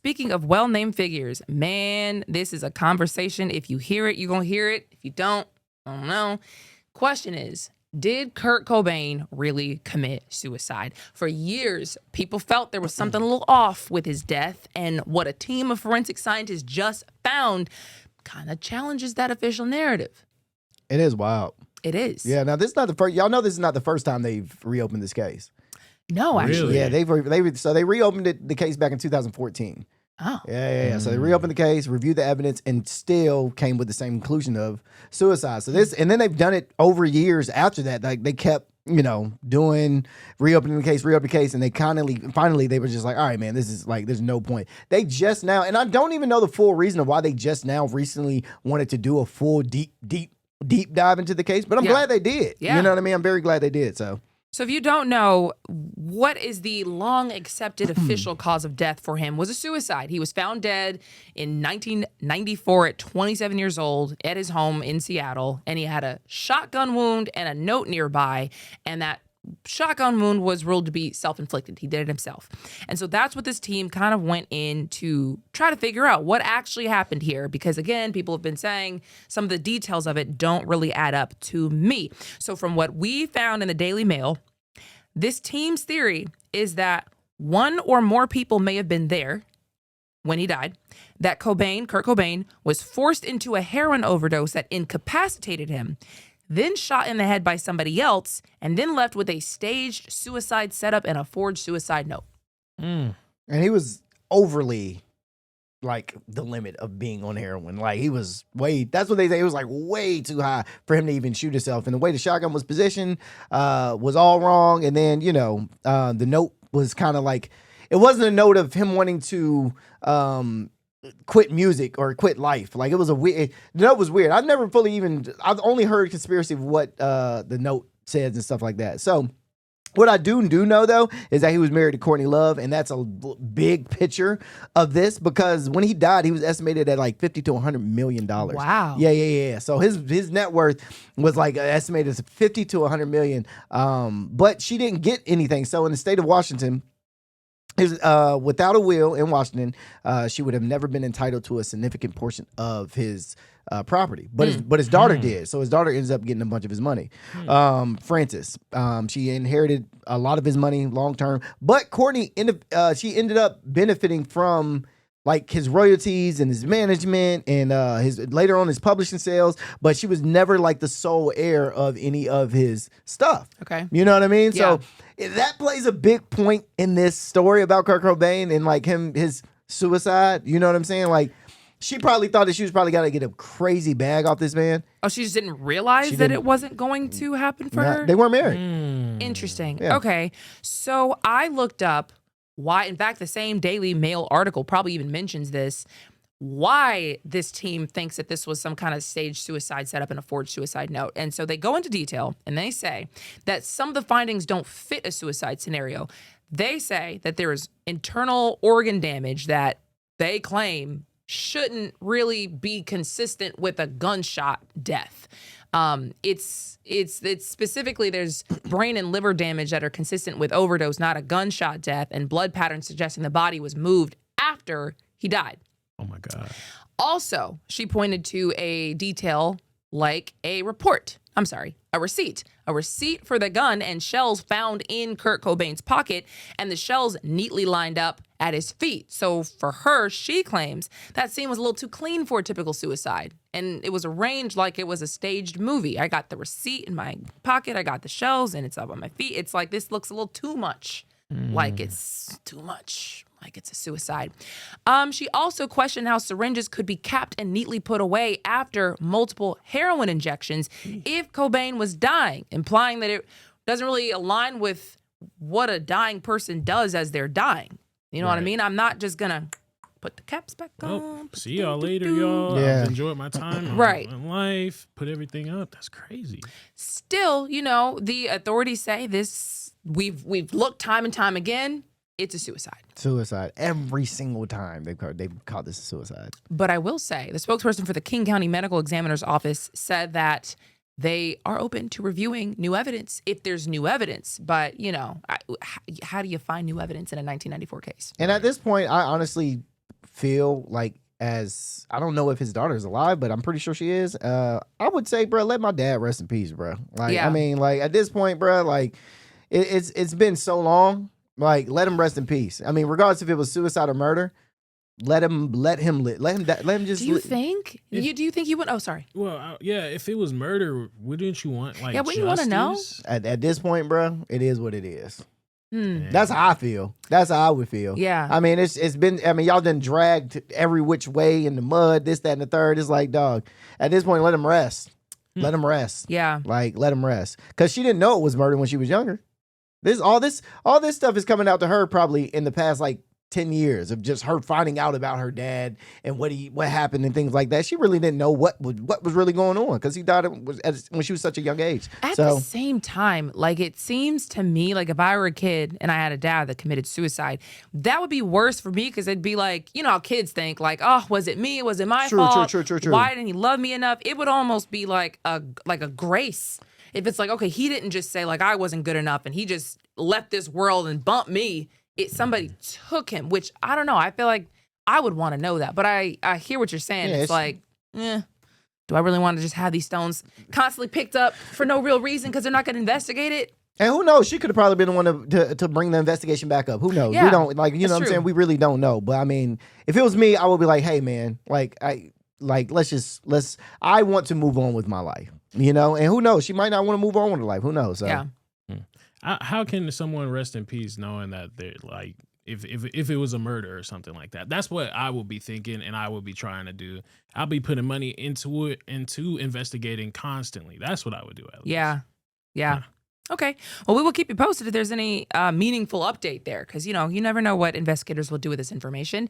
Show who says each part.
Speaker 1: Speaking of well-named figures, man, this is a conversation. If you hear it, you're going to hear it. If you don't, I don't know. Question is, did Kurt Cobain really commit suicide? For years, people felt there was something a little off with his death, and what a team of forensic scientists just found kind of challenges that official narrative.
Speaker 2: It is wild.
Speaker 1: It is.
Speaker 2: Yeah, now this is not the first. Y'all know this is not the first time they've reopened this case.
Speaker 1: No, actually.
Speaker 2: Yeah, they reopened the case back in 2014.
Speaker 1: Oh.
Speaker 2: Yeah. So they reopened the case, reviewed the evidence, and still came with the same conclusion of suicide. So this, and then they've done it over years after that. Like they kept, reopening the case, and they finally they were just like, all right, man, this is like, there's no point. They just now, and I don't even know the full reason of why they just now recently wanted to do a full deep dive into the case, but I'm glad they did.
Speaker 1: Yeah.
Speaker 2: You know what I mean? I'm very glad they did.
Speaker 1: So if you don't know, what is the long accepted official cause of death for him was a suicide. He was found dead in 1994 at 27 years old at his home in Seattle, and he had a shotgun wound and a note nearby, and that shotgun wound was ruled to be self-inflicted. He did it himself. And so that's what this team kind of went in to try to figure out what actually happened here. Because again, people have been saying some of the details of it don't really add up to me. So from what we found in the Daily Mail, this team's theory is that one or more people may have been there when he died, that Kurt Cobain, was forced into a heroin overdose that incapacitated him, then shot in the head by somebody else, and then left with a staged suicide setup and a forged suicide note.
Speaker 2: And he was overly, like, the limit of being on heroin. Like, he was that's what they say, it was, like, way too high for him to even shoot himself. And the way the shotgun was positioned was all wrong. And then, the note was kind of like, it wasn't a note of him wanting to quit music or quit life. Like, it was the note was weird. I've only heard conspiracy of what the note says and stuff like that. So what I do know, though, is that he was married to Courtney Love, and that's a big picture of this, because when he died, he was estimated at like $50 to $100 million.
Speaker 1: Wow.
Speaker 2: Yeah. So his net worth was like estimated as $50 to $100 million. But she didn't get anything. So in the state of Washington, without a will in Washington, she would have never been entitled to a significant portion of his property, but his daughter did. So his daughter ends up getting a bunch of his money. Frances, she inherited a lot of his money long term, but Courtney she ended up benefiting from like his royalties and his management and later on his publishing sales, but she was never like the sole heir of any of his stuff. Okay, you know what I mean? Yeah. So that plays a big point in this story about Kurt Cobain and like his suicide. You know what I'm saying? Like, she probably thought that she was probably got to get a crazy bag off this man.
Speaker 1: Oh, she just didn't realize that it wasn't going to happen for her?
Speaker 2: They weren't married.
Speaker 1: Interesting.
Speaker 2: Yeah.
Speaker 1: Okay. So I looked up why, in fact, the same Daily Mail article probably even mentions this, why this team thinks that this was some kind of staged suicide setup and a forged suicide note. And so they go into detail and they say that some of the findings don't fit a suicide scenario. They say that there is internal organ damage that they claim shouldn't really be consistent with a gunshot death. It's specifically, there's brain and liver damage that are consistent with overdose, not a gunshot death, and blood patterns suggesting the body was moved after he died.
Speaker 3: Oh my God.
Speaker 1: Also, she pointed to a detail like a receipt. A receipt for the gun and shells found in Kurt Cobain's pocket, and the shells neatly lined up at his feet. So for her, she claims that scene was a little too clean for a typical suicide, and it was arranged like it was a staged movie. I got the receipt in my pocket, I got the shells, and it's up on my feet. It's like, this looks a little too much. Like it's too much. Like it's a suicide. She also questioned how syringes could be capped and neatly put away after multiple heroin injections if Cobain was dying, implying that it doesn't really align with what a dying person does as they're dying. You know what I mean? I'm not just going to put the caps back on.
Speaker 3: See y'all later, y'all.
Speaker 2: Yeah.
Speaker 3: I've enjoyed my time in life. Put everything up. That's crazy.
Speaker 1: Still, the authorities say this. We've looked time and time again. It's a suicide.
Speaker 2: Suicide. Every single time they've called this a suicide.
Speaker 1: But I will say, the spokesperson for the King County Medical Examiner's Office said that they are open to reviewing new evidence if there's new evidence. But, how do you find new evidence in a 1994 case?
Speaker 2: And at this point, I honestly feel like, as I don't know if his daughter is alive, but I'm pretty sure she is. I would say, bro, let my dad rest in peace, bro. Like,
Speaker 1: Yeah.
Speaker 2: I mean, like at this point, bro, like it's been so long. Like, let him rest in peace. I mean, regardless if it was suicide or murder, let him just.
Speaker 1: Do you think? Do you think he would? Oh, sorry.
Speaker 3: Well, yeah, if it was murder, wouldn't you want like
Speaker 1: Yeah, wouldn't you wanna know?
Speaker 3: justice?
Speaker 2: At this point, bro, it is what it is.
Speaker 1: Hmm.
Speaker 2: That's how I feel. That's how I would feel.
Speaker 1: Yeah.
Speaker 2: I mean, it's been. I mean, y'all done dragged every which way in the mud. This, that, and the third. It's like, dog. At this point, let him rest. Let him rest.
Speaker 1: Yeah.
Speaker 2: Like, let him rest. Because she didn't know it was murder when she was younger. All this stuff is coming out to her probably in the past like 10 years of just her finding out about her dad and what happened and things like that. She really didn't know what was really going on because he died when she was such a young age.
Speaker 1: At the same time, like it seems to me like if I were a kid and I had a dad that committed suicide, that would be worse for me because it'd be like, you know how kids think like, oh, was it me? Was it my fault?
Speaker 2: True.
Speaker 1: Why didn't he love me enough? It would almost be like a grace. If it's like, okay, he didn't just say like I wasn't good enough and he just left this world and bumped me. Somebody took him, which I don't know. I feel like I would want to know that. But I hear what you're saying.
Speaker 2: Yeah,
Speaker 1: it's like, do I really want to just have these stones constantly picked up for no real reason because they're not going to investigate it?
Speaker 2: And who knows? She could have probably been the one to bring the investigation back up. Who knows?
Speaker 1: Yeah,
Speaker 2: we don't like, you know what I'm
Speaker 1: true.
Speaker 2: saying? We really don't know. But I mean, if it was me, I would be like, hey man, I want to move on with my life. You know, and who knows? She might not want to move on with her life. Who knows? So.
Speaker 1: Yeah.
Speaker 3: How can someone rest in peace knowing that they're like, if it was a murder or something like that? That's what I will be thinking and I will be trying to do. I'll be putting money into investigating constantly. That's what I would do. At least.
Speaker 1: Yeah. Okay. Well, we will keep you posted if there's any meaningful update there because, you know, you never know what investigators will do with this information.